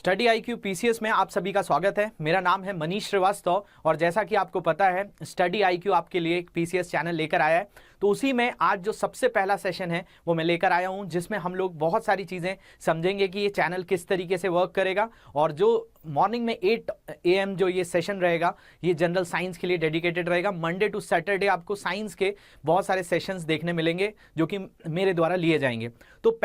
Study IQ PCS में आप सभी का स्वागत है। मेरा नाम है मनीष श्रीवास्तव और जैसा कि आपको पता है स्टडी आईक्यू आपके लिए एक पीसीएस चैनल लेकर आया है। तो उसी में आज जो सबसे पहला सेशन है वो मैं लेकर आया हूं, जिसमें हम लोग बहुत सारी चीज़ें समझेंगे कि ये चैनल किस तरीके से वर्क करेगा। और जो मॉर्निंग में 8 AM जो ये सेशन रहेगा ये जनरल साइंस के लिए डेडिकेटेड रहेगा। मंडे टू सैटरडे आपको साइंस के बहुत सारे सेशंस देखने मिलेंगे जो कि मेरे द्वारा लिए जाएंगे। तो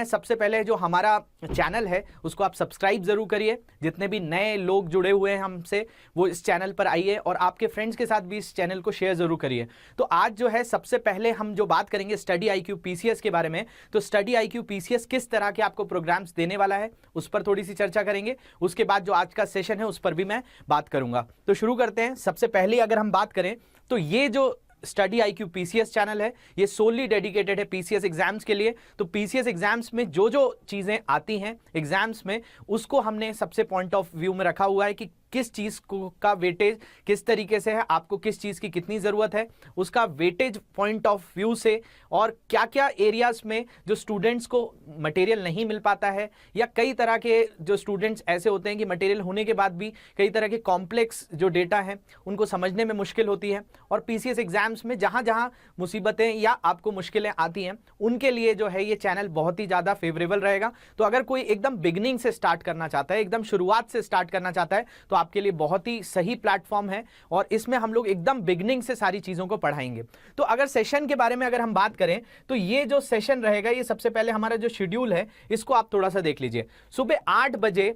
सबसे पहले जो हमारा चैनल है उसको आप सब्सक्राइब जरूर करिए। जितने भी नए लोग जुड़े हुए हैं हमसे वो इस चैनल पर आइए और आपके फ्रेंड्स के साथ भी इस चैनल को शेयर जरूर करिए। तो आज जो है सबसे पहले हम जो बात करेंगे स्टडी आईक्यू पीसीएस के बारे में। तो स्टडी आईक्यू पीसीएस किस तरह के आपको प्रोग्राम्स देने वाला है उस पर थोड़ी सी चर्चा करेंगे। उसके बाद जो आज का सेशन है उस पर भी मैं बात करूंगा। तो शुरू करते हैं। सबसे पहले अगर हम बात करें तो ये जो स्टडी आईक्यू पीसीएस चैनल है ये सोली डेडिकेटेड है पीसीएस एग्जाम्स के लिए। तो पीसीएस एग्जाम्स में जो जो चीजें आती हैं एग्जाम्स में उसको हमने सबसे पॉइंट ऑफ व्यू में रखा हुआ है कि किस चीज को का वेटेज किस तरीके से है, आपको किस चीज की कितनी जरूरत है, उसका वेटेज पॉइंट ऑफ व्यू से, और क्या क्या एरियाज में जो स्टूडेंट्स को मटेरियल नहीं मिल पाता है या कई तरह के जो स्टूडेंट्स ऐसे होते हैं कि मटेरियल होने के बाद भी कई तरह के कॉम्प्लेक्स जो डेटा हैं उनको समझने में मुश्किल होती है। और पीसीएस एग्जाम्स में जहां जहां मुसीबतें या आपको मुश्किलें आती हैं उनके लिए जो है ये चैनल बहुत ही ज़्यादा फेवरेबल रहेगा। तो अगर कोई एकदम बिगनिंग से स्टार्ट करना चाहता है, एकदम शुरुआत से स्टार्ट करना चाहता है तो आपके लिए बहुत ही सही प्लेटफॉर्म है और इसमें हम लोग एकदम बिगनिंग से सारी चीज़ों को पढ़ाएंगे। तो अगर सेशन के बारे में अगर हम बात करें तो ये जो सेशन रहेगा ये सबसे पहले हमारा जो शेड्यूल है इसको आप थोड़ा सा देख लीजिए। सुबह 8 बजे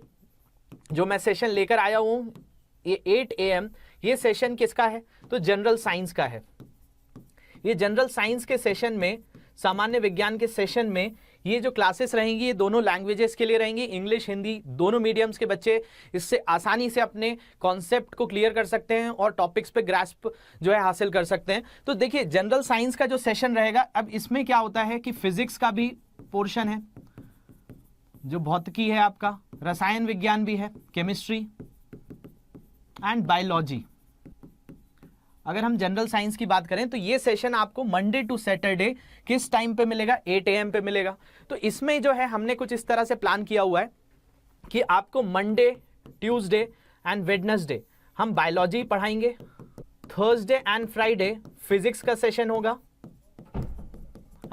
जो मैं सेशन लेकर आया हूं ये 8 AM ये सेशन किसका है तो जनरल साइंस का है। ये जनरल साइंस के सेशन में, सामान्य विज्ञान के सेशन में ये जो क्लासेस रहेंगी ये दोनों लैंग्वेजेस के लिए रहेंगी। इंग्लिश हिंदी दोनों मीडियम्स के बच्चे इससे आसानी से अपने कॉन्सेप्ट को क्लियर कर सकते हैं और टॉपिक्स पे ग्रास्प जो है हासिल कर सकते हैं। तो देखिए जनरल साइंस का जो सेशन रहेगा, अब इसमें क्या होता है कि फिजिक्स का भी पोर्शन है, जो भौतिकी है आपका, रसायन विज्ञान भी है, केमिस्ट्री एंड बायोलॉजी। अगर हम जनरल साइंस की बात करें तो ये सेशन आपको मंडे टू सैटरडे किस टाइम पे मिलेगा 8 AM पे मिलेगा। तो इसमें जो है हमने कुछ इस तरह से प्लान किया हुआ है कि आपको मंडे, ट्यूसडे एंड वेडनेसडे हम बायोलॉजी पढ़ाएंगे, थर्सडे एंड फ्राइडे फिजिक्स का सेशन होगा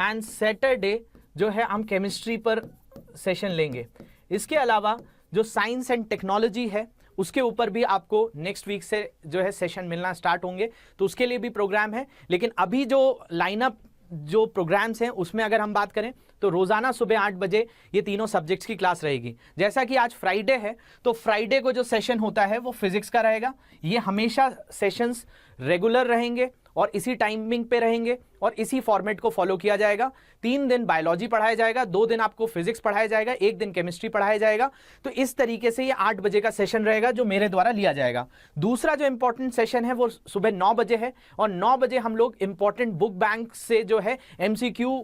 एंड सैटरडे जो है हम केमिस्ट्री पर सेशन लेंगे। इसके अलावा जो साइंस एंड टेक्नोलॉजी है उसके ऊपर भी आपको नेक्स्ट वीक से जो है सेशन मिलना स्टार्ट होंगे, तो उसके लिए भी प्रोग्राम है। लेकिन अभी जो लाइनअप जो प्रोग्राम्स हैं उसमें अगर हम बात करें तो रोजाना सुबह 8 बजे ये तीनों सब्जेक्ट्स की क्लास रहेगी। जैसा कि आज फ्राइडे है तो फ्राइडे को जो सेशन होता है वो फिजिक्स का रहेगा। ये हमेशा सेशंस रेगुलर रहेंगे और इसी टाइमिंग पे रहेंगे और इसी फॉर्मेट को फॉलो किया जाएगा। 3 दिन बायोलॉजी पढ़ाया जाएगा, 2 दिन आपको फिजिक्स पढ़ाया जाएगा, 1 दिन केमिस्ट्री पढ़ाया जाएगा। तो इस तरीके से ये 8 बजे का सेशन रहेगा जो मेरे द्वारा लिया जाएगा। दूसरा जो इंपॉर्टेंट सेशन है वो सुबह 9 बजे है और 9 बजे हम लोग इंपॉर्टेंट बुक बैंक से जो है MCQ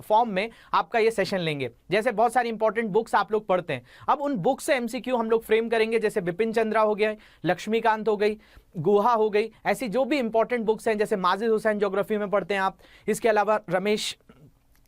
फॉर्म में आपका ये सेशन लेंगे। जैसे बहुत सारी इंपॉर्टेंट बुक्स आप लोग पढ़ते हैं, अब उन बुक्स से MCQ हम लोग फ्रेम करेंगे। जैसे बिपिन चंद्रा हो गया, लक्ष्मीकांत हो गई, गुहा हो गई, ऐसी जो भी इंपॉर्टेंट बुक्स हैं, जैसे माजिद हुसैन ज्योग्राफी में पढ़ते हैं आप, इसके अलावा रमेश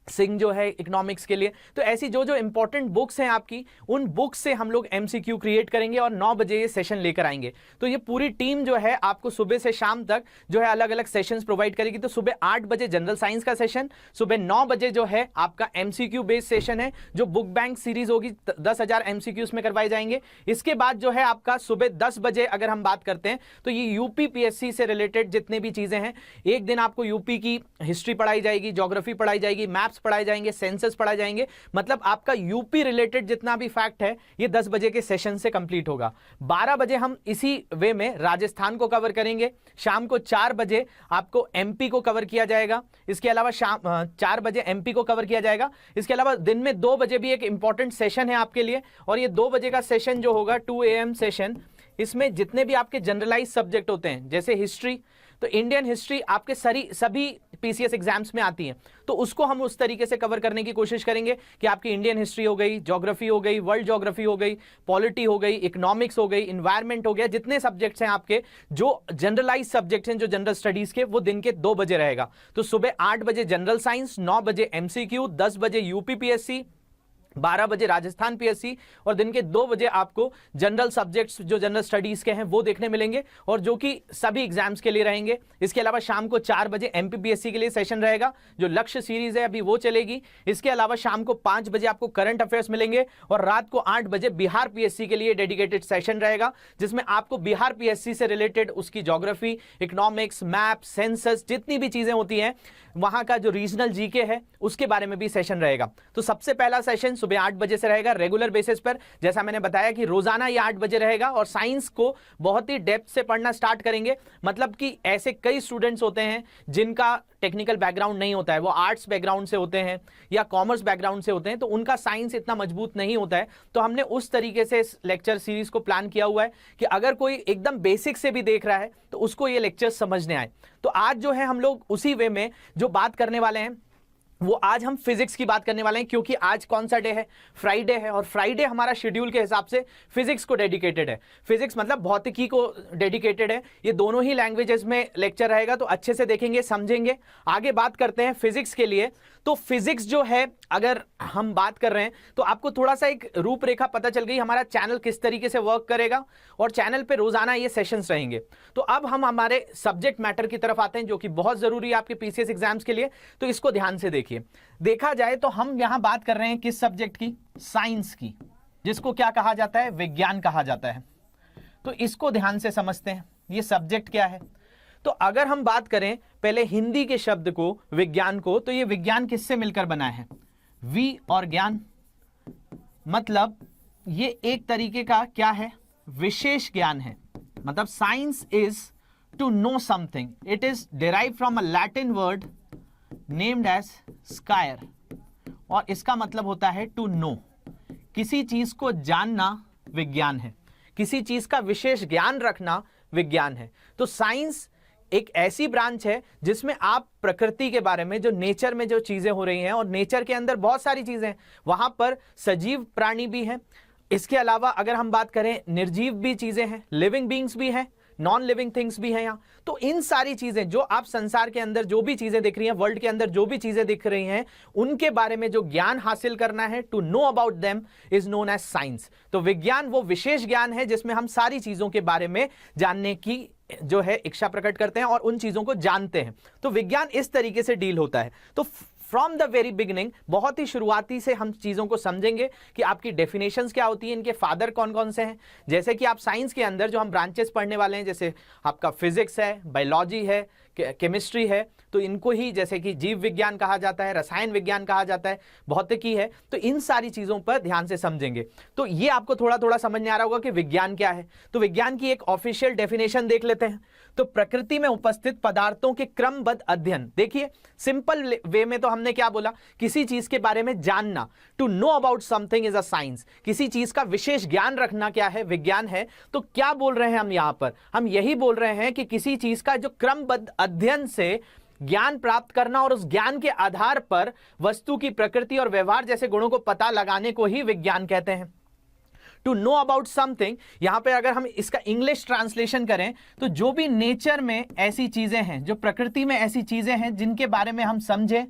सिंह जो है इकोनॉमिक्स के लिए। तो ऐसी जो जो इंपॉर्टेंट बुक्स हैं आपकी, उन बुक्स से हम लोग MCQ क्रिएट करेंगे और 9 बजे ये सेशन लेकर आएंगे। तो ये पूरी टीम जो है आपको सुबह से शाम तक जो है अलग अलग सेशंस प्रोवाइड करेगी। तो सुबह 8 बजे जनरल साइंस का सेशन, सुबह 9 बजे जो है आपका MCQ बेस्ड सेशन है जो बुक बैंक सीरीज होगी, 10,000 MCQs में करवाए जाएंगे। इसके बाद जो है आपका सुबह 10 बजे अगर हम बात करते हैं तो ये UPPSC से रिलेटेड जितने भी चीजें हैं, एक दिन आपको यूपी की हिस्ट्री पढ़ाई जाएगी, ज्योग्राफी पढ़ाई जाएगी, मैप्स पढ़ाए जाएंगे, सेंसस पढ़ाए जाएंगे। मतलब आपका यूपी रिलेटेड जितना भी फैक्ट है ये 10 बजे के सेशन से कंप्लीट होगा। 12 बजे हम इसी वे में राजस्थान को कवर करेंगे। शाम को 4 बजे आपको MP को कवर किया जाएगा। इसके अलावा शाम 4 बजे MP को कवर किया जाएगा। इसके अलावा दिन में 2 बजे भी एक इंपॉर्टेंट सेशन है आपके लिए और ये 2 बजे का सेशन जो होगा 2 AM सेशन, इसमें जितने भी आपके जनरलाइज सब्जेक्ट होते हैं जैसे हिस्ट्री, तो इंडियन हिस्ट्री आपके सभी पीसीएस एग्जाम्स में आती है, तो उसको हम उस तरीके से कवर करने की कोशिश करेंगे कि आपकी इंडियन हिस्ट्री हो गई, ज्योग्राफी हो गई, वर्ल्ड ज्योग्राफी हो गई, पॉलिटी हो गई, इकोनॉमिक्स हो गई, इन्वायरमेंट हो गया, जितने सब्जेक्ट्स हैं आपके जो जनरलाइज सब्जेक्ट्स हैं जो जनरल स्टडीज के, वो दिन के 2 बजे रहेगा। तो सुबह 8 बजे जनरल साइंस, 9 बजे MCQ, 10 बजे UPPSC, 12 बजे राजस्थान पीएससी और दिन के 2 बजे आपको जनरल सब्जेक्ट्स जो जनरल स्टडीज के हैं वो देखने मिलेंगे और जो कि सभी एग्जाम्स के लिए रहेंगे। इसके अलावा शाम को 4 बजे एमपीपीएससी के लिए सेशन रहेगा, जो लक्ष्य सीरीज है अभी वो चलेगी। इसके अलावा शाम को 5 बजे आपको करंट अफेयर्स मिलेंगे और रात को 8 बजे बिहार पीएससी के लिए डेडिकेटेड सेशन रहेगा, जिसमें आपको बिहार पीएससी से रिलेटेड उसकी ज्योग्राफी, इकोनॉमिक्स, मैप, सेंसस, जितनी भी चीजें होती हैं, वहां का जो रीजनल जीके है उसके बारे में भी सेशन रहेगा। तो सबसे पहला सेशन सुबह 8 बजे से रहेगा रेगुलर बेसिस पर, जैसा मैंने बताया कि रोजाना ये 8 बजे रहेगा और साइंस को बहुत ही डेप्थ से पढ़ना स्टार्ट करेंगे। मतलब कि ऐसे कई स्टूडेंट्स होते हैं जिनका टेक्निकल बैकग्राउंड नहीं होता है, वो आर्ट्स बैकग्राउंड से होते हैं या कॉमर्स बैकग्राउंड से होते हैं, तो उनका साइंस इतना मजबूत नहीं होता है। तो हमने उस तरीके से इस लेक्चर सीरीज को प्लान किया हुआ है कि अगर कोई एकदम बेसिक से भी देख रहा है तो उसको ये लेक्चर समझने आए। तो आज जो है हम लोग उसी वे में जो बात करने वाले हैं वो आज हम फिजिक्स की बात करने वाले हैं, क्योंकि आज कौन सा डे है? फ्राइडे है, और फ्राइडे हमारा शेड्यूल के हिसाब से फिजिक्स को डेडिकेटेड है। फिजिक्स मतलब भौतिकी को डेडिकेटेड है। ये दोनों ही लैंग्वेजेस में लेक्चर रहेगा, तो अच्छे से देखेंगे, समझेंगे। आगे बात करते हैं फिजिक्स के लिए। तो फिजिक्स जो है अगर हम बात कर रहे हैं तो आपको थोड़ा सा एक रूपरेखा पता चल गई हमारा चैनल किस तरीके से वर्क करेगा, और चैनल पे रोजाना ये सेशंस रहेंगे। तो अब हम हमारे सब्जेक्ट मैटर की तरफ आते हैं, जो कि बहुत जरूरी है आपके पीसीएस एग्जाम्स के लिए। तो इसको ध्यान से देखिए। देखा जाए तो हम यहां बात कर रहे हैं किस सब्जेक्ट की? साइंस की, जिसको क्या कहा जाता है? विज्ञान कहा जाता है। तो इसको ध्यान से समझते हैं, ये सब्जेक्ट क्या है। तो अगर हम बात करें पहले हिंदी के शब्द को, विज्ञान को, तो ये विज्ञान किससे मिलकर बना है? वी और ज्ञान, मतलब ये एक तरीके का क्या है? विशेष ज्ञान है। मतलब science is to know something. It is derive from a Latin word named as scire, और इसका मतलब होता है टू नो। किसी चीज को जानना विज्ञान है, किसी चीज का विशेष ज्ञान रखना विज्ञान है। तो साइंस एक ऐसी ब्रांच है जिसमें आप प्रकृति के बारे में, जो नेचर में जो चीजें हो रही हैं, और नेचर के अंदर बहुत सारी चीजें हैं, वहां पर सजीव प्राणी भी हैं। इसके अलावा अगर हम बात करें निर्जीव भी चीजें हैं, लिविंग बींग्स भी हैं, नॉन लिविंग थिंग्स भी हैं यहाँ। तो इन सारी चीजें जो आप संसार के अंदर जो भी चीजें दिख रही हैं, वर्ल्ड के अंदर जो भी चीजें दिख रही हैं, उनके बारे में जो ज्ञान हासिल करना है, to know about them is known as science. तो विज्ञान वो विशेष ज्ञान है जिसमें हम सारी चीजों के बारे में जानने की जो है इच्छा प्रकट करते हैं और उन चीजों को जानते हैं। तो विज्ञान इस तरीके से डील होता है। तो फ्रॉम द वेरी बिगिनिंग, बहुत ही शुरुआती से हम चीजों को समझेंगे कि आपकी डेफिनेशंस क्या होती है, इनके फादर कौन कौन से हैं। जैसे कि आप साइंस के अंदर जो हम ब्रांचेस पढ़ने वाले हैं, जैसे आपका फिजिक्स है, बायोलॉजी है, केमिस्ट्री है, तो इनको ही जैसे कि जीव विज्ञान कहा जाता है, रसायन विज्ञान कहा जाता है, भौतिकी है। तो इन सारी चीजों पर ध्यान से समझेंगे। तो ये आपको थोड़ा थोड़ा समझ में आ रहा होगा कि विज्ञान क्या है। तो विज्ञान की एक ऑफिशियल डेफिनेशन देख लेते हैं। तो प्रकृति में उपस्थित पदार्थों के क्रमबद्ध अध्ययन। देखिए सिंपल वे में तो हमने क्या बोला? किसी चीज के बारे में जानना, to know about something is a science. किसी चीज का विशेष ज्ञान रखना क्या है? विज्ञान है। तो क्या बोल रहे हैं हम यहां पर? हम यही बोल रहे हैं कि किसी चीज का जो क्रमबद्ध अध्ययन से ज्ञान प्राप्त करना और उस ज्ञान के आधार पर वस्तु की प्रकृति और व्यवहार जैसे गुणों को पता लगाने को ही विज्ञान कहते हैं। टू नो अबाउट समथिंग, यहां पे अगर हम इसका इंग्लिश ट्रांसलेशन करें तो जो भी नेचर में ऐसी चीजें हैं, जो प्रकृति में ऐसी चीजें हैं जिनके बारे में हम समझें,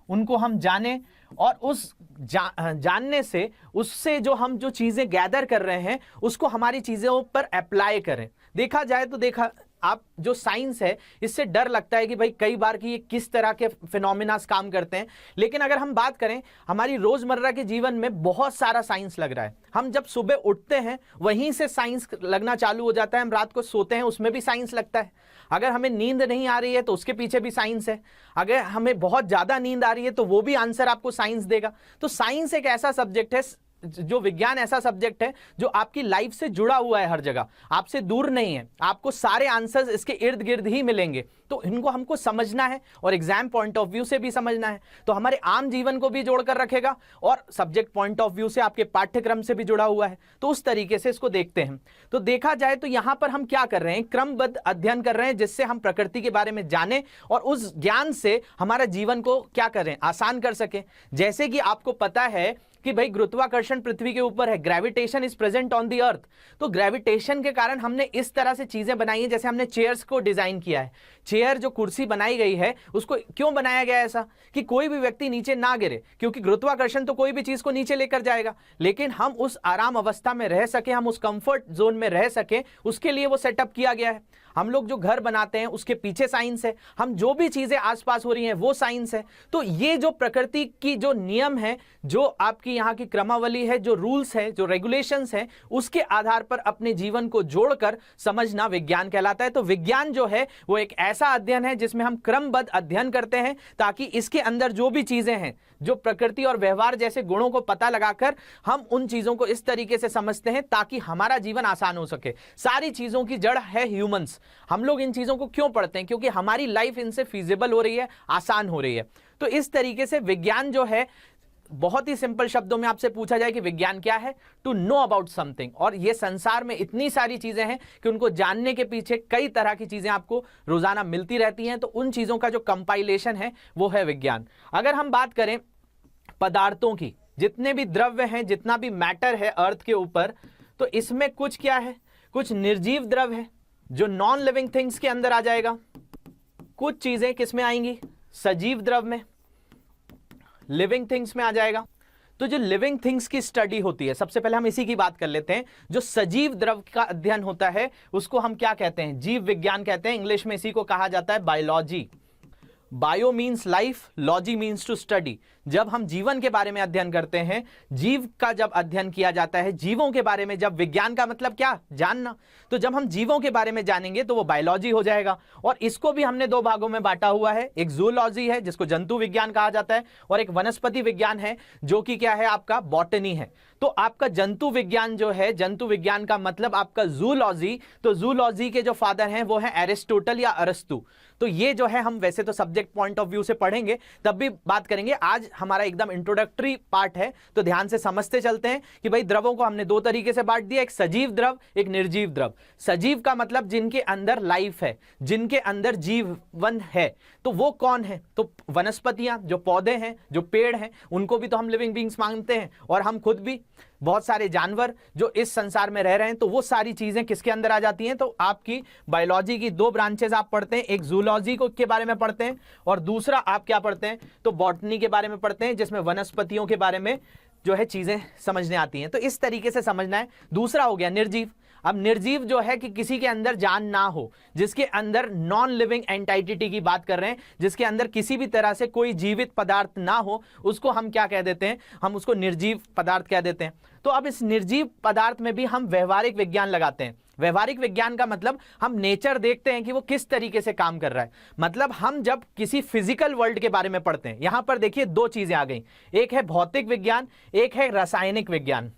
उनको हम जाने, और उस जानने से, उससे जो हम जो चीजें गैदर कर रहे हैं उसको हमारी चीजों पर अप्लाई करें। देखा जाए तो आप जो साइंस है इससे डर लगता है कि भाई कई बार कि ये किस तरह के फिनोमिनास काम करते हैं, लेकिन अगर हम बात करें हमारी रोजमर्रा के जीवन में बहुत सारा साइंस लग रहा है। हम जब सुबह उठते हैं वहीं से साइंस लगना चालू हो जाता है, हम रात को सोते हैं उसमें भी साइंस लगता है, अगर हमें नींद नहीं आ रही है तो उसके पीछे भी साइंस है, अगर हमें बहुत ज्यादा नींद आ रही है तो वो भी आंसर आपको साइंस देगा। तो साइंस एक ऐसा सब्जेक्ट है, जो विज्ञान ऐसा सब्जेक्ट है जो आपकी लाइफ से जुड़ा हुआ है, हर जगह आपसे दूर नहीं है, आपको सारे आंसर्स इसके इर्द गिर्द ही मिलेंगे। तो इनको हमको समझना है और एग्जाम पॉइंट ऑफ व्यू से भी समझना है। तो हमारे आम जीवन को भी जोड़कर रखेगा और सब्जेक्ट पॉइंट ऑफ व्यू से आपके पाठ्यक्रम से भी जुड़ा हुआ है। तो उस तरीके से इसको देखते हैं। तो देखा जाए तो यहां पर हम क्या कर रहे हैं? क्रमबद्ध अध्ययन कर रहे हैं, जिससे हम प्रकृति के बारे में जाने और उस ज्ञान से हमारा जीवन को क्या करें? आसान कर सके। जैसे कि आपको पता है कि भाई गुरुत्वाकर्षण पृथ्वी के ऊपर है, gravitation is present on the earth. तो ग्रेविटेशन के कारण हमने इस तरह से चीजें बनाई है, जैसे हमने चेयर्स को डिजाइन किया है। चेयर जो कुर्सी बनाई गई है उसको क्यों बनाया गया है ऐसा कि कोई भी व्यक्ति नीचे ना गिरे, क्योंकि गुरुत्वाकर्षण तो कोई भी चीज को नीचे लेकर जाएगा, लेकिन हम उस आराम अवस्था में रह सके, हम उस कंफर्ट जोन में रह सके, उसके लिए वो सेटअप किया गया है। हम लोग जो घर बनाते हैं उसके पीछे साइंस है, हम जो भी चीजें आसपास हो रही हैं वो साइंस है। तो ये जो प्रकृति की जो नियम है, जो आपकी यहाँ की क्रमावली है, जो रूल्स है, जो रेगुलेशंस है, उसके आधार पर अपने जीवन को जोड़कर समझना विज्ञान कहलाता है। तो विज्ञान जो है वो एक ऐसा अध्ययन है जिसमें हम क्रमबद्ध अध्ययन करते हैं, ताकि इसके अंदर जो भी चीजें हैं, जो प्रकृति और व्यवहार जैसे गुणों को पता लगाकर हम उन चीजों को इस तरीके से समझते हैं ताकि हमारा जीवन आसान हो सके। सारी चीजों की जड़ है ह्यूमंस। हम लोग इन चीजों को क्यों पढ़ते हैं? क्योंकि हमारी लाइफ इनसे फीजिबल हो रही है, आसान हो रही है। तो इस तरीके से विज्ञान जो है, बहुत ही सिंपल शब्दों में आपसे पूछा जाए कि विज्ञान क्या है, टू नो अबाउट समथिंग। और ये संसार में इतनी सारी चीजें हैं कि उनको जानने के पीछे कई तरह की चीजें आपको रोजाना मिलती रहती हैं। तो उन चीजों का जो कंपाइलेशन है वो है विज्ञान। अगर हम बात करें पदार्थों की, जितने भी द्रव्य हैं, जितना भी मैटर है अर्थ के ऊपर, तो इसमें कुछ क्या है, कुछ निर्जीव द्रव्य है जो नॉन लिविंग थिंग्स के अंदर आ जाएगा। कुछ चीजें किस में आएंगी, सजीव द्रव्य में, लिविंग थिंग्स में आ जाएगा। तो जो लिविंग थिंग्स की स्टडी होती है, सबसे पहले हम इसी की बात कर लेते हैं। जो सजीव द्रव्य का अध्ययन होता है उसको हम क्या कहते हैं, जीव विज्ञान कहते हैं। इंग्लिश में इसी को कहा जाता है biology. Bio means life, logy means to study. जब हम जीवन के बारे में अध्ययन करते हैं, जीव का जब अध्ययन किया जाता है, जीवों के बारे में, जब विज्ञान का मतलब क्या, जानना, तो जब हम जीवों के बारे में जानेंगे तो वो बायोलॉजी हो जाएगा। और इसको भी हमने दो भागों में बांटा हुआ है। एक जूलॉजी है जिसको जंतु विज्ञान कहा जाता है, और एक वनस्पति विज्ञान है जो कि क्या है, आपका बॉटनी है। तो आपका जंतु विज्ञान जो है, जंतु विज्ञान का मतलब आपका जूलॉजी। तो जूलॉजी के जो फादर हैं वो है एरिस्टोटल या अरस्तु। तो ये जो है हम वैसे तो सब्जेक्ट पॉइंट ऑफ व्यू से पढ़ेंगे, तब भी बात करेंगे। आज हमारा एकदम इंट्रोडक्टरी पार्ट है, तो ध्यान से समझते चलते हैं कि भाई द्रवों को हमने दो तरीके से बांट दिया, एक सजीव द्रव, एक निर्जीव द्रव। सजीव का मतलब जिनके अंदर लाइफ है, जिनके अंदर जीवन है। तो वो कौन है? तो वनस्पतियां, जो पौधे हैं, जो पेड़ हैं, उनको भी तो हम लिविंग बीइंग्स मानते हैं, और हम खुद भी, बहुत सारे जानवर जो इस संसार में रह रहे हैं। तो वो सारी चीजें किसके अंदर आ जाती हैं? तो आपकी बायोलॉजी की दो ब्रांचेस आप पढ़ते हैं, एक जूलॉजी को के बारे में पढ़ते हैं, और दूसरा आप क्या पढ़ते हैं, तो बॉटनी के बारे में पढ़ते हैं, जिसमें वनस्पतियों के बारे में जो है चीजें समझने आती हैं। तो इस तरीके से समझना है। दूसरा हो गया निर्जीव। अब निर्जीव जो है कि किसी के अंदर जान ना हो, जिसके अंदर नॉन लिविंग एंटाइटी की बात कर रहे हैं, जिसके अंदर किसी भी तरह से कोई जीवित पदार्थ ना हो, उसको हम क्या कह देते हैं? हम उसको निर्जीव पदार्थ कह देते हैं। तो अब इस निर्जीव पदार्थ में भी हम व्यवहारिक विज्ञान लगाते हैं। व्यवहारिक विज्ञान का मतलब हम नेचर देखते हैं कि वो किस तरीके से काम कर रहा है। मतलब हम जब किसी फिजिकल वर्ल्ड के बारे में पढ़ते हैं, यहां पर देखिए दो चीजें आ गई, एक है भौतिक विज्ञान, एक है रासायनिक विज्ञान।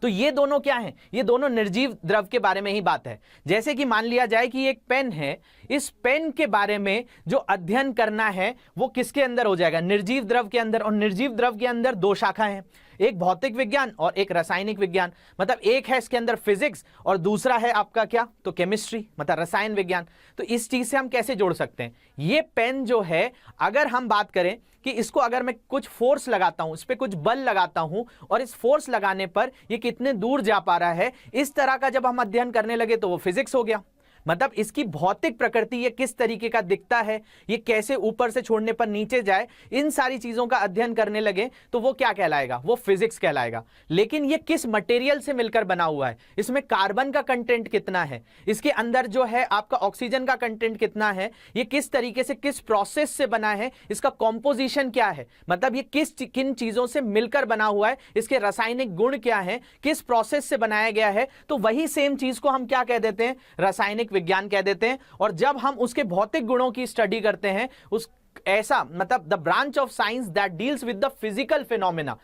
तो ये दोनों क्या हैं? ये दोनों निर्जीव द्रव के बारे में ही बात है। जैसे कि मान लिया जाए कि एक पेन है, इस पेन के बारे में जो अध्ययन करना है वो किसके अंदर हो जाएगा? निर्जीव द्रव के अंदर। और निर्जीव द्रव के अंदर दो शाखाएं हैं, एक भौतिक विज्ञान और एक रासायनिक विज्ञान। मतलब एक है इसके अंदर फिजिक्स और दूसरा है आपका क्या, तो केमिस्ट्री, मतलब रसायन विज्ञान। तो इस चीज से हम कैसे जोड़ सकते हैं? ये पेन जो है, अगर हम बात करें कि इसको अगर मैं कुछ फोर्स लगाता हूं, इस पे कुछ बल लगाता हूं, और इस फोर्स लगाने पर ये कितने दूर जा पा रहा है, इस तरह का जब हम अध्ययन करने लगे तो वो फिजिक्स हो गया। मतलब इसकी भौतिक प्रकृति, ये किस तरीके का दिखता है, ये कैसे ऊपर से छोड़ने पर नीचे जाए, इन सारी चीजों का अध्ययन करने लगे तो वो क्या कहलाएगा? वो फिजिक्स कहलाएगा। लेकिन ये किस मटेरियल से मिलकर बना हुआ है, इसमें कार्बन का कंटेंट कितना है, इसके अंदर जो है आपका ऑक्सीजन का कंटेंट कितना है, ये किस तरीके से, किस प्रोसेस से बना है, इसका कॉम्पोजिशन क्या है, मतलब ये किन चीजों से मिलकर बना हुआ है, इसके रासायनिक गुण क्या है, किस प्रोसेस से बनाया गया है, तो वही सेम चीज को हम क्या कह देते हैं? रासायनिक विज्ञान कह देते हैं। और जब हम उसके भौतिक गुणों की स्टडी करते हैं, उस ऐसा मतलब the branch of science that deals with the physical phenomena,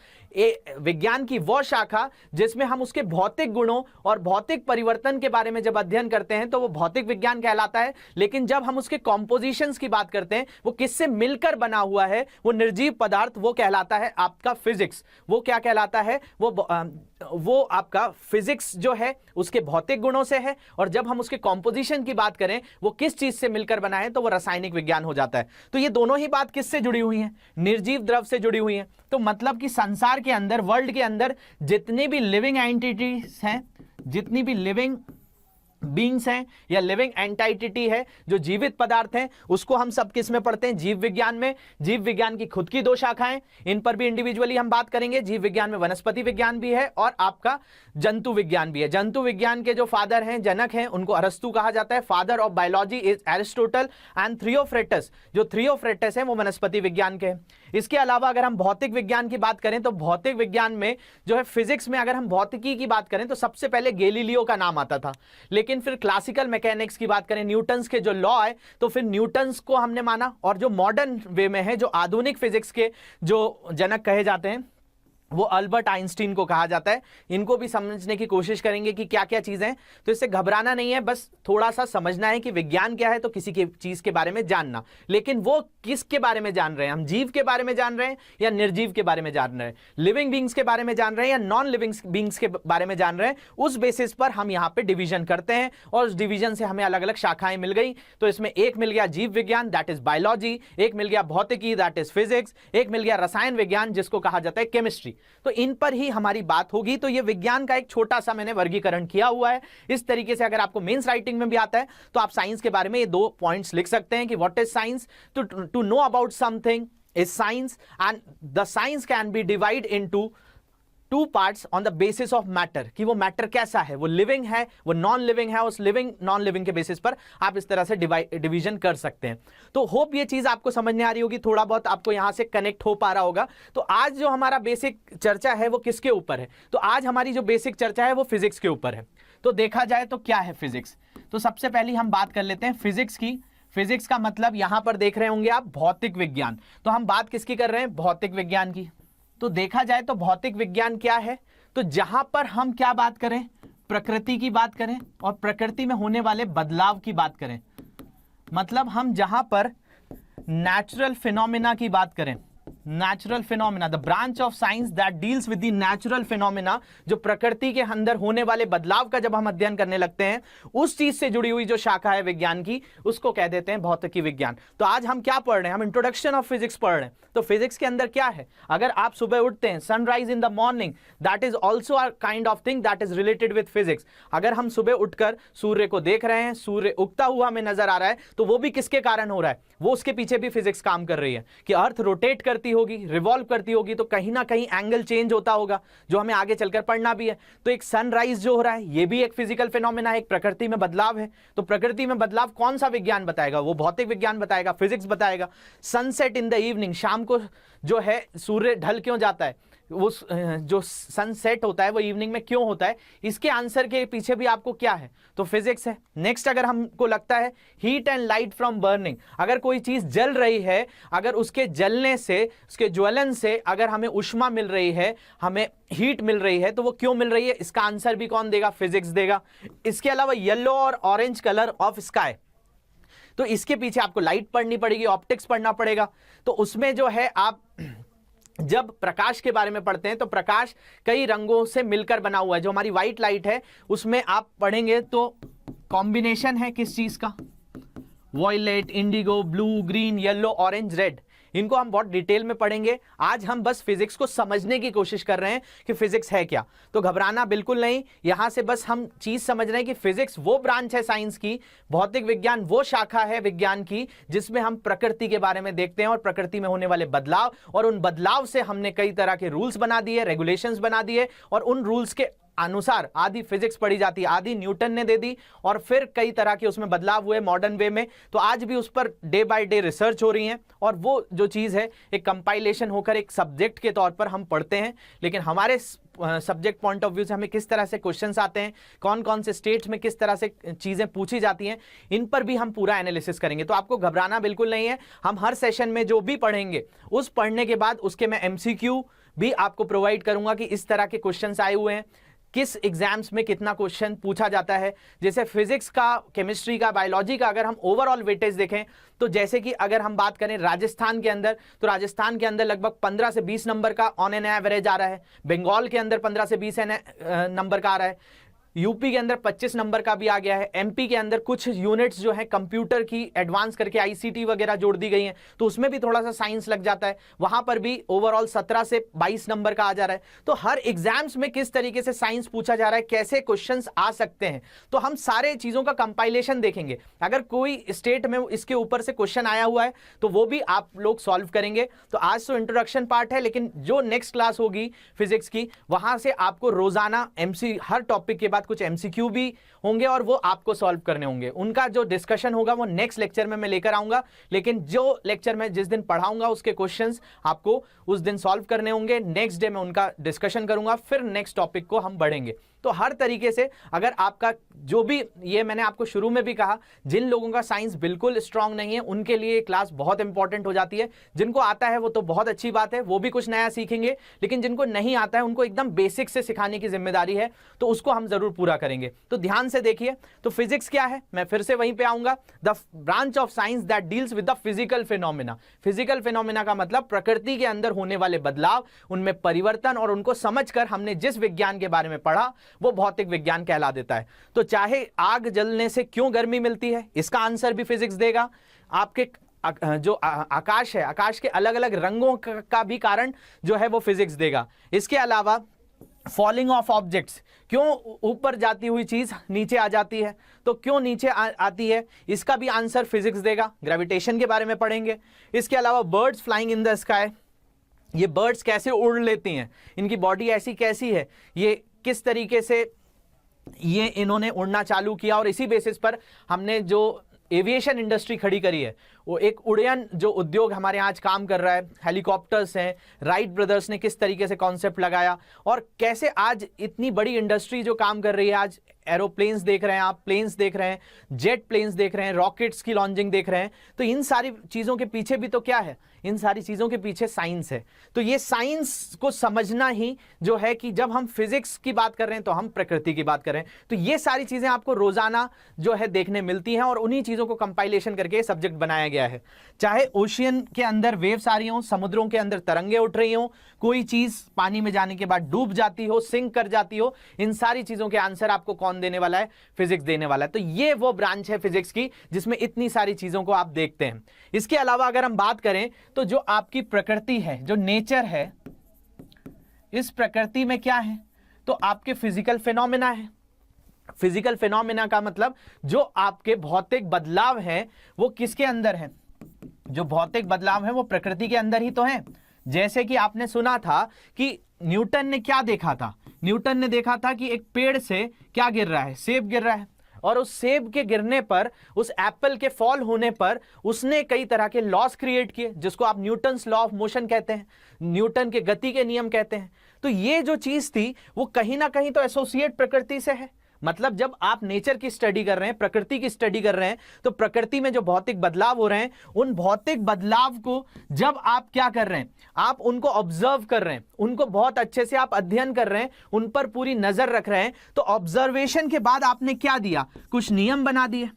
विज्ञान की वह शाखा जिसमें हम उसके भौतिक गुणों और भौतिक परिवर्तन के बारे में जब अध्ययन करते हैं तो वो भौतिक विज्ञान कहलाता है। लेकिन जब हम उसके कॉम्पोजिशंस की बात करते हैं, वो किससे मिलकर बना हुआ है, वो निर्जीव पदार्थ, वो कहलाता है आपका फिजिक्स। वो क्या कहलाता है? वो आपका फिजिक्स जो है उसके भौतिक गुणों से है, और जब हम उसके कॉम्पोजिशन की बात करें वो किस चीज से मिलकर बना है, तो वो रासायनिक विज्ञान हो जाता है। तो ये दोनों ही बात किससे जुड़ी हुई है? निर्जीव द्रव से जुड़ी हुई है। तो मतलब कि संसार के अंदर, वर्ल्ड के अंदर जितनी भी लिविंग एंटिटीज हैं, जितनी भी लिविंग बींग्स हैं या लिविंग एंटाइटिटी है, जो जीवित पदार्थ हैं, उसको हम सब किस में पढ़ते हैं? जीव विज्ञान में। जीव विज्ञान की खुद की 2 शाखाएं, इन पर भी इंडिविजुअली हम बात करेंगे। जीव विज्ञान में वनस्पति विज्ञान भी है और आपका जंतु विज्ञान भी है। जंतु विज्ञान के जो फादर हैं, जनक हैं, उनको अरस्तु कहा जाता है। Father of biology is Aristotle and Theophrastus, जो थ्रियोफ्रेटस है वो वनस्पति विज्ञान के हैं। इसके अलावा अगर हम भौतिक विज्ञान की बात करें तो भौतिक विज्ञान में जो है फिजिक्स में, अगर हम भौतिकी की बात करें तो सबसे पहले गैलीलियो का नाम आता था, लेकिन फिर क्लासिकल मैकेनिक्स की बात करें, न्यूटन्स के जो लॉ है, तो फिर न्यूटन्स को हमने माना। और जो मॉडर्न वे में है, जो आधुनिक फिजिक्स के जो जनक कहे जाते हैं, वो अल्बर्ट आइंस्टीन को कहा जाता है। इनको भी समझने की कोशिश करेंगे कि क्या क्या चीजें हैं। तो इससे घबराना नहीं है, बस थोड़ा सा समझना है कि विज्ञान क्या है, तो किसी की चीज के बारे में जानना, लेकिन वो किसके बारे में जान रहे हैं? हम जीव के बारे में जान रहे हैं या निर्जीव के बारे में जान रहे हैं, लिविंग बींग्स के बारे में जान रहे हैं या नॉन लिविंग बींग्स के बारे में जान रहे हैं? उस बेसिस पर हम यहाँ पे डिवीजन करते हैं और उस डिवीजन से हमें अलग अलग शाखाएं मिल गई। तो इसमें एक मिल गया जीव विज्ञान, दैट इज बायोलॉजी, एक मिल गया भौतिकी, दैट इज फिजिक्स, एक मिल गया रसायन विज्ञान, जिसको कहा जाता है केमिस्ट्री। तो इन पर ही हमारी बात होगी। तो ये विज्ञान का एक छोटा सा मैंने वर्गीकरण किया हुआ है। इस तरीके से अगर आपको मेंस राइटिंग में भी आता है तो आप साइंस के बारे में ये 2 पॉइंट्स लिख सकते हैं कि what is science, to know about something is science, and the science can be divide into 2 parts on the basis of matter, कि वो मैटर कैसा है, वो लिविंग है, वो नॉन लिविंग है। उस लिविंग नॉन लिविंग के बेसिस पर आप इस तरह से डिवीजन कर सकते हैं। तो होप ये चीज आपको समझ में आ रही होगी, थोड़ा बहुत आपको यहां से कनेक्ट हो पा रहा होगा। तो आज जो हमारा बेसिक चर्चा है वो किसके ऊपर है? तो आज हमारी जो बेसिक चर्चा है वो फिजिक्स के ऊपर है। तो देखा जाए तो क्या है फिजिक्स, तो सबसे पहले हम बात कर लेते हैं फिजिक्स की। फिजिक्स का मतलब यहां पर देख रहे होंगे आप भौतिक विज्ञान। तो हम बात किसकी कर रहे हैं? भौतिक विज्ञान की। तो देखा जाए तो भौतिक विज्ञान क्या है? तो जहां पर हम क्या बात करें? प्रकृति की बात करें और प्रकृति में होने वाले बदलाव की बात करें। मतलब हम जहां पर नेचुरल फिनोमिना की बात करें, natural phenomena, the branch of science that deals with the natural phenomena, जो प्रकृति के अंदर होने वाले बदलाव का जब हम अध्ययन करने लगते हैं, उस चीज से जुड़ी हुई जो शाखा है विज्ञान की, उसको कह देते हैं भौतिकी विज्ञान। तो आज हम क्या पढ़ रहे हैं? हम इंट्रोडक्शन ऑफ फिजिक्स पढ़ रहे हैं। तो फिजिक्स के अंदर क्या है? अगर आप सुबह उठते हैं, sunrise in the morning, that is also a kind of thing that is related with physics. अगर हम सुबह उठकर सूर्य को देख रहे हैं, सूर्य उगता हुआ हमें नजर आ रहा है, तो वो भी किसके कारण हो रहा है? वो उसके पीछे भी फिजिक्स काम कर रही है कि अर्थ रोटेट करती होगी, रिवॉल्व करती होगी, तो कहीं ना कहीं एंगल चेंज होता होगा, जो हमें आगे चलकर पढ़ना भी है। तो एक सनराइज जो हो रहा है, ये भी एक फिजिकल फिनोमेना है, एक प्रकृति में बदलाव है। तो प्रकृति में बदलाव कौन सा विज्ञान बताएगा? वो भौतिक विज्ञान बताएगा, फिजिक्स बताएगा। सनसेट इन द इवनिंग, शाम को जो है सूर्य ढल क्यों जाता है, वो जो सनसेट होता है वो इवनिंग में क्यों होता है, इसके आंसर के पीछे भी आपको क्या है? तो फिजिक्स है। नेक्स्ट, अगर हमको लगता है heat and light from burning, अगर कोई चीज जल रही है, अगर उसके जलने से, उसके ज्वलन से अगर हमें ऊष्मा मिल रही है, हमें हीट मिल रही है, तो वो क्यों मिल रही है? इसका आंसर भी कौन देगा? फिजिक्स देगा। इसके अलावा येलो और ऑरेंज कलर ऑफ स्काई, तो इसके पीछे आपको लाइट पढ़नी पड़ेगी, ऑप्टिक्स पढ़ना पड़ेगा। तो उसमें जो है आप जब प्रकाश के बारे में पढ़ते हैं तो प्रकाश कई रंगों से मिलकर बना हुआ है। जो हमारी व्हाइट लाइट है उसमें आप पढ़ेंगे तो कॉम्बिनेशन है किस चीज का? Violet, indigo, blue, green, yellow, orange, red. इनको हम बहुत डिटेल में पढ़ेंगे। आज हम बस फिजिक्स को समझने की कोशिश कर रहे हैं कि फिजिक्स है क्या। तो घबराना बिल्कुल नहीं, यहां से बस हम चीज समझ रहे हैं कि फिजिक्स वो ब्रांच है साइंस की, भौतिक विज्ञान वो शाखा है विज्ञान की, जिसमें हम प्रकृति के बारे में देखते हैं और प्रकृति में होने वाले बदलाव, और उन बदलाव से हमने कई तरह के रूल्स बना दिए, रेगुलेशंस बना दिए, और उन रूल्स के अनुसार आधी फिजिक्स पढ़ी जाती है, आधी न्यूटन ने दे दी, और फिर कई तरह के उसमें बदलाव हुए मॉडर्न वे में। तो आज भी उस per day by day research हो रही है, और वो जो चीज़ है एक कंपाइलेशन होकर एक सब्जेक्ट के तौर पर हम पढ़ते हैं। लेकिन हमारे सब्जेक्ट पॉइंट ऑफ व्यू से हमें किस तरह से क्वेश्चंस आते हैं, कौन कौन से स्टेट्स में किस तरह से चीज़ें पूछी जाती हैं, इन पर भी हम पूरा एनालिसिस करेंगे। तो आपको घबराना बिल्कुल नहीं है। हम हर सेशन में जो भी पढ़ेंगे, उस पढ़ने के बाद उसके मैं MCQ भी आपको प्रोवाइड करूंगा कि इस तरह के क्वेश्चंस आए हुए हैं, किस एग्जाम्स में कितना क्वेश्चन पूछा जाता है। जैसे फिजिक्स का, केमिस्ट्री का, बायोलॉजी का अगर हम ओवरऑल वेटेज देखें, तो जैसे कि अगर हम बात करें राजस्थान के अंदर, तो राजस्थान के अंदर लगभग 15 से 20 नंबर का ऑन एन एवरेज आ रहा है। बंगाल के अंदर 15 से 20 नंबर का आ रहा है। यूपी के अंदर 25 नंबर का भी आ गया है, एमपी के अंदर कुछ यूनिट्स जो है कंप्यूटर की एडवांस करके आईसीटी वगैरह जोड़ दी गई हैं, तो उसमें भी थोड़ा सा साइंस लग जाता है, वहां पर भी ओवरऑल 17 से 22 नंबर का आ जा रहा है। तो हर एग्जाम्स में किस तरीके से साइंस पूछा जा रहा है, कैसे क्वेश्चंस आ सकते हैं, तो हम सारे चीजों का कंपाइलेशन देखेंगे। अगर कोई स्टेट में इसके ऊपर से क्वेश्चन आया हुआ है तो वो भी आप लोग सॉल्व करेंगे। तो आज तो इंट्रोडक्शन पार्ट है, लेकिन जो नेक्स्ट क्लास होगी फिजिक्स की, वहां से आपको रोजाना हर टॉपिक के बाद कुछ एमसीक्यू भी होंगे और वो आपको सॉल्व करने होंगे। उनका जो डिस्कशन होगा वो नेक्स्ट लेक्चर में मैं लेकर आऊंगा, लेकिन जो लेक्चर में जिस दिन पढ़ाऊंगा उसके क्वेश्चंस आपको उस दिन सॉल्व करने होंगे। नेक्स्ट डे में उनका डिस्कशन करूंगा, फिर नेक्स्ट टॉपिक को हम बढ़ेंगे। तो हर तरीके से अगर आपका जो भी, ये मैंने आपको शुरू में भी कहा, जिन लोगों का साइंस बिल्कुल स्ट्रांग नहीं है उनके लिए क्लास बहुत इंपॉर्टेंट हो जाती है। जिनको आता है वो तो बहुत अच्छी बात है, वो भी कुछ नया सीखेंगे, लेकिन जिनको नहीं आता है उनको एकदम बेसिक से सिखाने की जिम्मेदारी है, तो उसको हम जरूर पूरा करेंगे। तो ध्यान से देखिए, तो फिजिक्स क्या है, मैं फिर से वहीं पे आऊंगा। The branch of science that deals with the physical phenomena. Physical phenomena का मतलब प्रकृति के अंदर होने वाले बदलाव, उनमें परिवर्तन, और उनको समझकर हमने जिस विज्ञान के बारे में पढ़ा वो भौतिक विज्ञान कहला देता है। तो चाहे आग जलने से क्यों गर्मी मिलती है, इसका आंसर भी फिजिक्स देगा। आपके जो आकाश है, आकाश के अलग अलग रंगों का भी कारण जो है वो फिजिक्स देगा। इसके अलावा फॉलिंग ऑफ ऑब्जेक्ट्स, क्यों ऊपर जाती हुई चीज नीचे आ जाती है, तो क्यों नीचे आती है, इसका भी आंसर फिजिक्स देगा। ग्रेविटेशन के बारे में पढ़ेंगे। इसके अलावा birds flying in the sky, ये बर्ड्स कैसे उड़ लेती हैं, इनकी बॉडी ऐसी कैसी है, ये किस तरीके से ये इन्होंने उड़ना चालू किया, और इसी बेसिस पर हमने जो एविएशन इंडस्ट्री खड़ी करी है, वो एक उड़यन जो उद्योग हमारे यहाँ आज काम कर रहा है, हेलीकॉप्टर्स हैं, राइट ब्रदर्स ने किस तरीके से कॉन्सेप्ट लगाया, और कैसे आज इतनी बड़ी इंडस्ट्री जो काम कर रही है, आज एरोप्लेन्स देख रहे हैं आप, प्लेन्स देख रहे हैं, जेट प्लेन्स देख रहे हैं, रॉकेट्स की लॉन्चिंग देख रहे हैं। तो इन सारी चीज़ों के पीछे भी तो क्या है, इन सारी चीज़ों के पीछे साइंस है। तो ये साइंस को समझना ही जो है कि जब हम फिजिक्स की बात कर रहे हैं तो हम प्रकृति की बात कर रहे हैं। तो ये सारी चीज़ें आपको रोजाना जो है देखने मिलती हैं, और उन्हीं चीज़ों को कंपाइलेशन करके सब्जेक्ट बनाया गया है। चाहे ओशियन के अंदर वेव्स आ रही हो, समुद्रों के अंदर तरंगे उठ रही हो, कोई चीज़ पानी में जाने के बाद डूब जाती हो, सिंक कर जाती हो, इन सारी चीज़ों के आंसर आपको कौन देने वाला है, फिजिक्स देने वाला है। तो ये वो ब्रांच है फिजिक्स की जिसमें इतनी सारी चीज़ों को आप देखते हैं। इसके अलावा अगर हम बात करें तो जो आपकी प्रकृति है, जो नेचर है, इस प्रकृति में क्या है, तो आपके फिजिकल फिनोमिना है। फिजिकल फिनोमिना का मतलब जो आपके भौतिक बदलाव हैं वो किसके अंदर है, जो भौतिक बदलाव है वो प्रकृति के अंदर ही तो है। जैसे कि आपने सुना था कि न्यूटन ने क्या देखा था, न्यूटन ने देखा था कि एक पेड़ से क्या गिर रहा है, सेब गिर रहा है, और उस सेब के गिरने पर, उस एप्पल के फॉल होने पर उसने कई तरह के लॉस क्रिएट किए, जिसको आप न्यूटन्स लॉ ऑफ मोशन कहते हैं, न्यूटन के गति के नियम कहते हैं। तो ये जो चीज थी वो कहीं ना कहीं तो एसोसिएट प्रकृति से है। मतलब जब आप नेचर की स्टडी कर रहे हैं, प्रकृति की स्टडी कर रहे हैं, तो प्रकृति में जो भौतिक बदलाव हो रहे हैं, उन भौतिक बदलाव को जब आप क्या कर रहे हैं, आप उनको ऑब्जर्व कर रहे हैं, उनको बहुत अच्छे से आप अध्ययन कर रहे हैं, उन पर पूरी नजर रख रहे हैं, तो ऑब्जर्वेशन के बाद आपने क्या दिया, कुछ नियम बना दिए।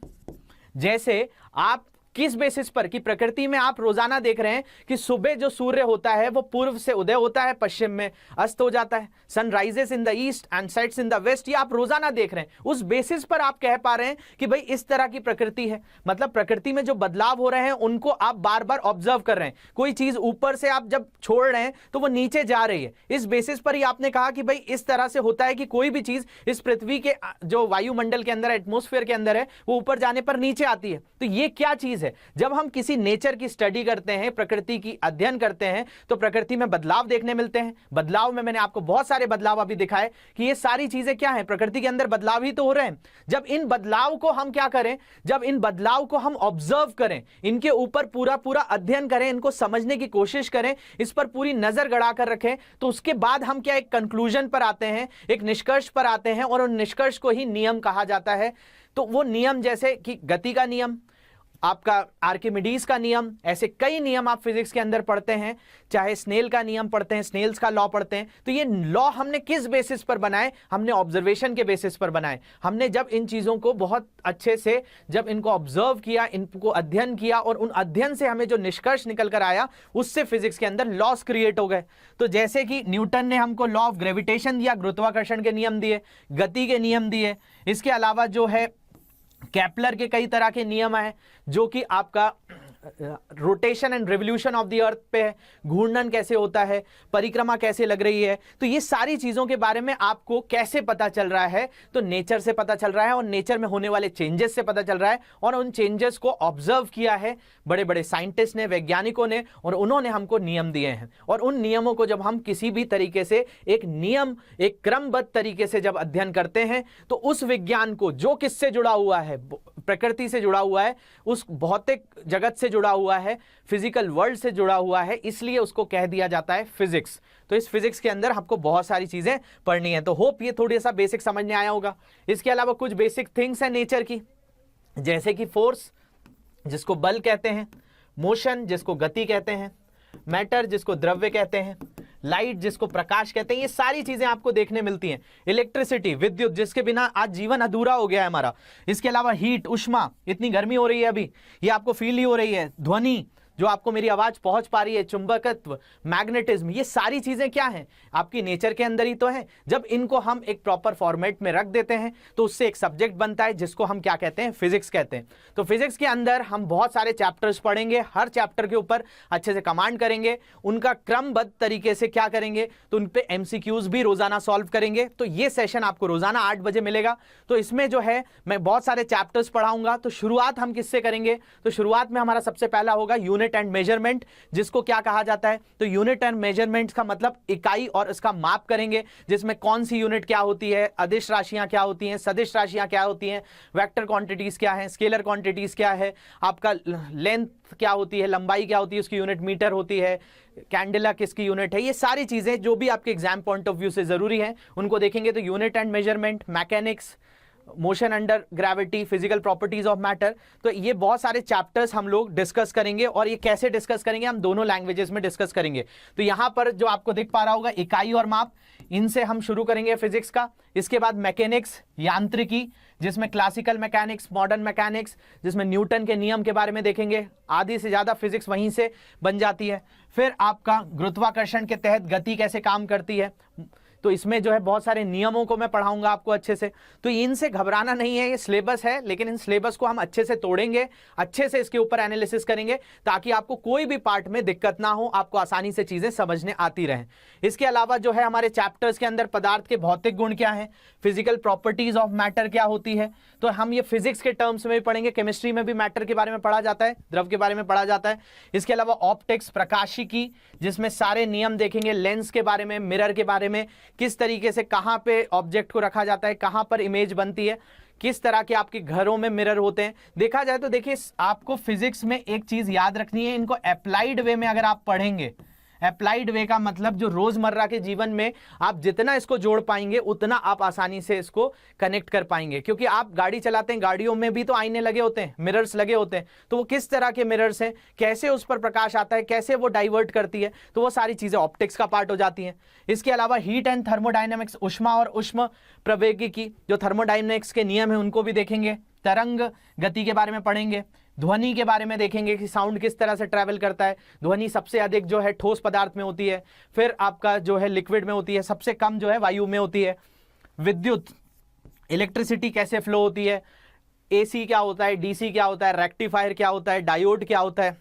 जैसे आप किस बेसिस पर, कि प्रकृति में आप रोजाना देख रहे हैं कि सुबह जो सूर्य होता है वो पूर्व से उदय होता है, पश्चिम में अस्त हो जाता है, sun rises in the east and sets in the west, ये आप रोजाना देख रहे हैं। उस बेसिस पर आप कह पा रहे हैं कि भाई इस तरह की प्रकृति है। मतलब प्रकृति में जो बदलाव हो रहे हैं उनको आप बार बार ऑब्जर्व कर रहे हैं। कोई चीज ऊपर से आप जब छोड़ रहे हैं तो वो नीचे जा रही है, इस बेसिस पर ही आपने कहा कि भाई इस तरह से होता है कि कोई भी चीज इस पृथ्वी के जो वायुमंडल के अंदर, एटमॉस्फेयर के अंदर है, वो ऊपर जाने पर नीचे आती है। तो ये क्या चीज है, जब हम किसी नेचर की स्टडी करते हैं, प्रकृति की अध्ययन करते हैं, तो प्रकृति में बदलाव देखने मिलते हैं। बदलाव में मैंने आपको बहुत सारे बदलाव अभी दिखाए कि ये सारी चीजें क्या हैं, प्रकृति के अंदर बदलाव ही तो हो रहे हैं। जब इन बदलाव को हम क्या करें, जब इन बदलाव को हम ऑब्जर्व करें, इनके ऊपर पूरा पूरा अध्ययन करें, इनको समझने की कोशिश करें, इस पर पूरी नजर गड़ा कर रखें, तो उसके बाद हम क्या एक कंक्लूजन पर आते हैं, एक निष्कर्ष पर आते हैं, और उन निष्कर्ष को ही नियम कहा जाता है। तो वो नियम जैसे कि गति का नियम, आपका आर्किमिडीज का नियम, ऐसे कई नियम आप फिजिक्स के अंदर पढ़ते हैं, चाहे स्नेल का नियम पढ़ते हैं, स्नेल्स का लॉ पढ़ते हैं। तो ये लॉ हमने किस बेसिस पर बनाए? हमने ऑब्जर्वेशन के बेसिस पर बनाए। हमने जब इन चीजों को बहुत अच्छे से जब इनको ऑब्जर्व किया, इनको अध्ययन किया, और उन अध्ययन से हमें जो निष्कर्ष निकल कर आया, उससे फिजिक्स के अंदर लॉस क्रिएट हो गए। तो जैसे कि न्यूटन ने हमको लॉ ऑफ ग्रेविटेशन दिया, गुरुत्वाकर्षण के नियम दिए, गति के नियम दिए। इसके अलावा जो है केपलर के कई तरह के नियम हैं, जो कि आपका rotation and revolution of the earth पे है, घूर्णन कैसे होता है, परिक्रमा कैसे लग रही है। तो ये सारी चीजों के बारे में आपको कैसे पता चल रहा है? तो नेचर से पता चल रहा है, और नेचर में होने वाले चेंजेस से पता चल रहा है। और उन चेंजेस को ऑब्जर्व किया है बड़े बड़े साइंटिस्ट ने, वैज्ञानिकों ने, और उन्होंने हमको नियम दिए हैं। और उन नियमों को जब हम किसी भी तरीके से एक नियम, एक क्रमबद्ध तरीके से जब अध्ययन करते हैं, तो उस विज्ञान को जो किससे जुड़ा हुआ है, प्रकृति से जुड़ा हुआ है, उस भौतिक जगत से जुड़ा हुआ है, फिजिकल वर्ल्ड से जुड़ा हुआ है, इसलिए उसको कह दिया जाता है फिजिक्स। तो इस फिजिक्स के अंदर आपको बहुत सारी चीजें पढ़नी है। तो होप ये थोड़ी सा बेसिक समझ में आया होगा। इसके अलावा कुछ बेसिक थिंग्स हैं नेचर की, जैसे कि फोर्स जिसको बल कहते हैं, मोशन जिसको गति कहते हैं, मैटर जिसको द्रव्य कहते हैं, लाइट जिसको प्रकाश कहते हैं। ये सारी चीजें आपको देखने मिलती हैं। इलेक्ट्रिसिटी, विद्युत, जिसके बिना आज जीवन अधूरा हो गया है हमारा। इसके अलावा हीट, उष्मा, इतनी गर्मी हो रही है अभी, ये आपको फील ही हो रही है। ध्वनि, जो आपको मेरी आवाज पहुंच पा रही है, चुंबकत्व, मैग्नेटिज्म, ये सारी चीजें क्या हैं? आपकी नेचर के अंदर ही तो हैं। जब इनको हम एक प्रॉपर फॉर्मेट में रख देते हैं, तो उससे एक सब्जेक्ट बनता है, जिसको हम क्या कहते हैं? फिजिक्स कहते हैं। तो फिजिक्स के अंदर हम बहुत सारे चैप्टर्स पढ़ेंगे, हर चैप्टर के ऊपर अच्छे से कमांड करेंगे, उनका क्रमबद्ध तरीके से क्या करेंगे, तो उन पे एमसीक्यूज भी रोजाना सॉल्व करेंगे। तो ये सेशन आपको रोजाना 8 बजे मिलेगा। तो इसमें जो है मैं बहुत सारे चैप्टर्स पढ़ाऊंगा। तो शुरुआत हम किससे करेंगे? तो शुरुआत में हमारा सबसे पहला होगा यूनिट एंड मेजरमेंट, जिसको क्या कहा जाता है? तो यूनिट एंड मेजरमेंट का मतलब इकाई और इसका माप करेंगे, जिसमें कौन सी यूनिट क्या होती है, अदिश राशियां क्या होती हैं, सदिश राशियां क्या होती हैं, वेक्टर क्वांटिटीज क्या है, स्केलर क्वांटिटीज क्या है, आपका लेंथ क्या होती है, लंबाई क्या होती है, उसकी यूनिट मीटर होती है, कैंडेला किसकी यूनिट है। ये सारी चीजें जो भी आपके एग्जाम पॉइंट ऑफ व्यू से जरूरी है, उनको देखेंगे। तो unit and measurement, mechanics, motion under gravity, physical properties of matter. तो ये बहुत सारे चैप्टर्स हम लोग डिस्कस करेंगे। और ये कैसे डिस्कस करेंगे? हम दोनों लैंग्वेजेस में डिस्कस करेंगे। तो यहां पर जो आपको दिख पा रहा होगा, इकाई और माप, इनसे हम शुरू करेंगे फिजिक्स का। इसके बाद मैकेनिक्स, यांत्रिकी, जिसमें क्लासिकल मैकेनिक्स, मॉडर्न मैकेनिक्स, जिसमें न्यूटन के नियम के बारे में देखेंगे। आधी से ज्यादा फिजिक्स वहीं से बन जाती है। फिर आपका गुरुत्वाकर्षण के तहत गति कैसे काम करती है, तो इसमें जो है बहुत सारे नियमों को मैं पढ़ाऊंगा आपको अच्छे से। तो इनसे घबराना नहीं है, ये सिलेबस है, लेकिन इन सिलेबस को हम अच्छे से तोड़ेंगे, अच्छे से इसके ऊपर एनालिसिस करेंगे, ताकि आपको कोई भी पार्ट में दिक्कत ना हो, आपको आसानी से चीजें समझने आती रहें। इसके अलावा जो है हमारे चैप्टर्स के अंदर पदार्थ के भौतिक गुण क्या है, फिजिकल प्रॉपर्टीज ऑफ मैटर क्या होती है, तो हम ये फिजिक्स के टर्म्स में भी पढ़ेंगे। केमिस्ट्री में भी मैटर के बारे में पढ़ा जाता है, द्रव के बारे में पढ़ा जाता है। इसके अलावा ऑप्टिक्स, प्रकाशिकी, जिसमें सारे नियम देखेंगे, लेंस के बारे में, मिरर के बारे में, किस तरीके से कहां पे ऑब्जेक्ट को रखा जाता है, कहां पर इमेज बनती है, किस तरह के आपके घरों में मिरर होते हैं। देखा जाए तो देखिए, आपको फिजिक्स में एक चीज याद रखनी है, इनको अप्लाइड वे में अगर आप पढ़ेंगे, अप्लाइड वे का मतलब जो रोजमर्रा के जीवन में आप जितना इसको जोड़ पाएंगे, उतना आप आसानी से इसको कनेक्ट कर पाएंगे। क्योंकि आप गाड़ी चलाते हैं, गाड़ियों में भी तो आईने लगे होते हैं, मिरर्स लगे होते हैं। तो वो किस तरह के मिरर्स हैं, कैसे उस पर प्रकाश आता है, कैसे वो डाइवर्ट करती है, तो वो सारी चीजें ऑप्टिक्स का पार्ट हो जाती हैं। इसके अलावा हीट एंड थर्मोडायनेमिक्स, उष्मा और उष्म प्रवैगिकी, जो थर्मोडायनेमिक्स के नियम है उनको भी देखेंगे। तरंग गति के बारे में पढ़ेंगे। ध्वनि के बारे में देखेंगे कि साउंड किस तरह से ट्रैवल करता है। ध्वनि सबसे अधिक जो है ठोस पदार्थ में होती है, फिर आपका जो है लिक्विड में होती है, सबसे कम जो है वायु में होती है। विद्युत, इलेक्ट्रिसिटी कैसे फ्लो होती है, एसी क्या होता है, डीसी क्या होता है, रेक्टिफायर क्या होता है, डायोड क्या होता है,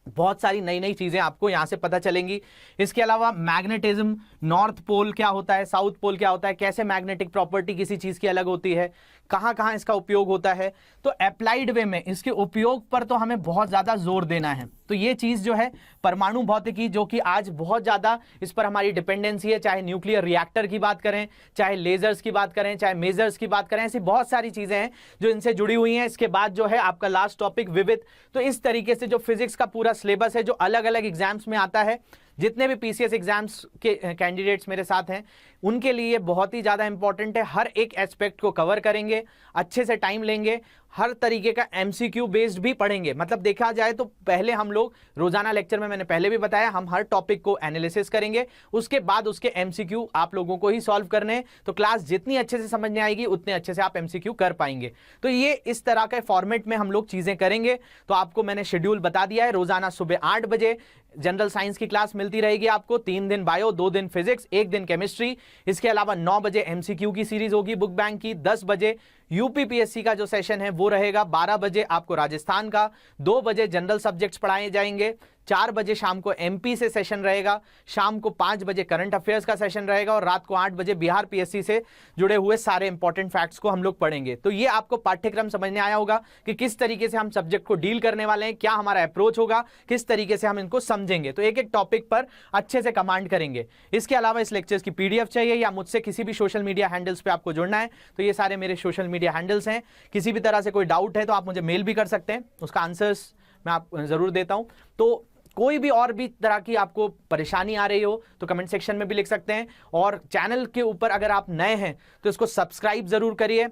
बहुत सारी नई नई चीजें आपको यहां से पता चलेंगी। इसके अलावा मैग्नेटिज्म, नॉर्थ पोल क्या होता है, साउथ पोल क्या होता है, कैसे मैग्नेटिक प्रॉपर्टी किसी चीज की अलग होती है, कहां कहां इसका उपयोग होता है। तो अप्लाइड वे में इसके उपयोग पर तो हमें बहुत ज्यादा जोर देना है। तो ये चीज जो है परमाणु भौतिकी, जो कि आज बहुत ज्यादा इस पर हमारी डिपेंडेंसी है, चाहे न्यूक्लियर रिएक्टर की बात करें, चाहे लेजर्स की बात करें, चाहे मेजर्स की बात करें, ऐसी बहुत सारी चीजें हैं जो इनसे जुड़ी हुई हैं। इसके बाद जो है आपका लास्ट टॉपिक विविध। तो इस तरीके से जो फिजिक्स का पूरा सिलेबस है, जो अलग अलग एग्जाम्स में आता है, जितने भी पीसीएस एग्जाम्स के कैंडिडेट्स मेरे साथ हैं उनके लिए बहुत ही ज़्यादा इंपॉर्टेंट है। हर एक एस्पेक्ट को कवर करेंगे, अच्छे से टाइम लेंगे, हर तरीके का एमसीक्यू बेस्ड भी पढ़ेंगे। मतलब देखा जाए तो पहले हम लोग रोजाना लेक्चर में, मैंने पहले भी बताया, हम हर टॉपिक को एनालिसिस करेंगे, उसके बाद उसके एमसीक्यू आप लोगों को ही सॉल्व करने हैं। तो क्लास जितनी अच्छे से समझ में आएगी उतने अच्छे से आप एमसीक्यू कर पाएंगे। तो ये इस तरह के फॉर्मेट में हम लोग चीजें करेंगे। तो आपको मैंने शेड्यूल बता दिया है। रोजाना सुबह 8 बजे जनरल साइंस की क्लास मिलती रहेगी आपको, 3 दिन बायो, 2 दिन फिजिक्स, 1 दिन केमिस्ट्री। इसके अलावा 9 बजे एमसीक्यू की सीरीज होगी बुक बैंक की, 10 बजे यूपीपीएससी का जो सेशन है वो रहेगा, 12 बजे आपको राजस्थान का, 2 बजे जनरल सब्जेक्ट्स पढ़ाए जाएंगे, 4 बजे शाम को एमपी से सेशन रहेगा, शाम को 5 बजे करंट अफेयर्स का सेशन रहेगा और रात को 8 बजे बिहार पीएससी से जुड़े हुए सारे इंपॉर्टेंट फैक्ट्स को हम लोग पढ़ेंगे। तो ये आपको पाठ्यक्रम समझ में आया होगा कि किस तरीके से हम सब्जेक्ट को डील करने वाले हैं, क्या हमारा अप्रोच होगा, किस तरीके से हम इनको समझेंगे। तो एक एक टॉपिक पर अच्छे से कमांड करेंगे। इसके अलावा इस लेक्चर्स की पीडीएफ चाहिए या मुझसे किसी भी सोशल मीडिया हैंडल्स पे आपको जुड़ना है तो ये सारे मेरे सोशल मीडिया हैंडल्स हैं। किसी भी तरह से कोई डाउट है तो आप मुझे मेल भी कर सकते हैं, उसका आंसर्स मैं आप जरूर देता हूं। तो कोई भी और भी तरह की आपको परेशानी आ रही हो तो कमेंट सेक्शन में भी लिख सकते हैं। और चैनल के ऊपर अगर आप नए हैं तो इसको सब्सक्राइब जरूर करिए।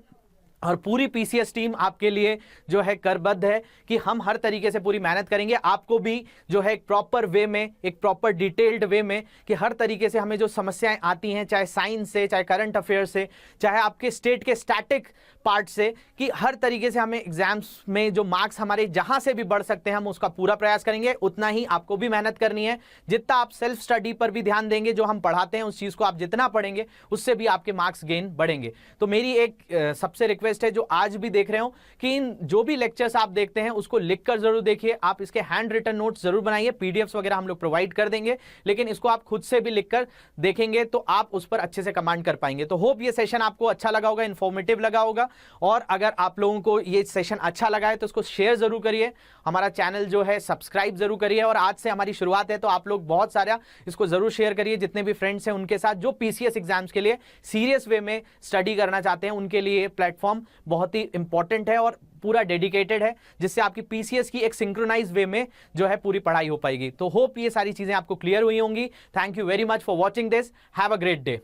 और पूरी पीसीएस टीम आपके लिए जो है करबद्ध है कि हम हर तरीके से पूरी मेहनत करेंगे, आपको भी जो है एक प्रॉपर वे में, एक प्रॉपर डिटेल्ड वे में, कि हर तरीके से हमें जो समस्याएं आती हैं, चाहे साइंस से, चाहे करंट अफेयर से, चाहे आपके स्टेट के स्टैटिक पार्ट से, कि हर तरीके से हमें एग्जाम्स में जो मार्क्स हमारे जहां से भी बढ़ सकते हैं हम उसका पूरा प्रयास करेंगे। उतना ही आपको भी मेहनत करनी है। जितना आप सेल्फ स्टडी पर भी ध्यान देंगे, जो हम पढ़ाते हैं उस चीज को आप जितना पढ़ेंगे उससे भी आपके मार्क्स गेन बढ़ेंगे। तो मेरी एक सबसे रिक्वेस्ट है, जो आज भी देख रहे हो, कि इन जो भी लेक्चर्स आप देखते हैं उसको लिखकर जरूर देखिए। आप इसके हैंड रिटन नोट्स जरूर बनाइए, पीडीएफ्स वगैरह हम लोग प्रोवाइड कर देंगे, लेकिन इसको आप खुद से भी लिखकर देखेंगे तो आप उस पर अच्छे से कमांड कर पाएंगे। तो होप ये सेशन आपको अच्छा लगा होगा, इंफॉर्मेटिव लगा होगा। और अगर आप लोगों को ये सेशन अच्छा लगा है तो उसको शेयर जरूर करिए, हमारा चैनल जो है सब्सक्राइब जरूर करिए। और आज से हमारी शुरुआत है तो आप लोग बहुत सारा इसको जरूर शेयर करिए जितने भी फ्रेंड्स हैं उनके साथ, जो पीसीएस एग्जाम्स के लिए सीरियस वे में स्टडी करना चाहते हैं। उनके लिए ये प्लेटफॉर्म बहुत ही इंपॉर्टेंट है और पूरा डेडिकेटेड है, जिससे आपकी पीसीएस की एक सिंक्रोनाइज वे में जो है पूरी पढ़ाई हो पाएगी। तो होप ये सारी चीजें आपको क्लियर हुई होंगी। Thank you very much for watching this. Have a great day.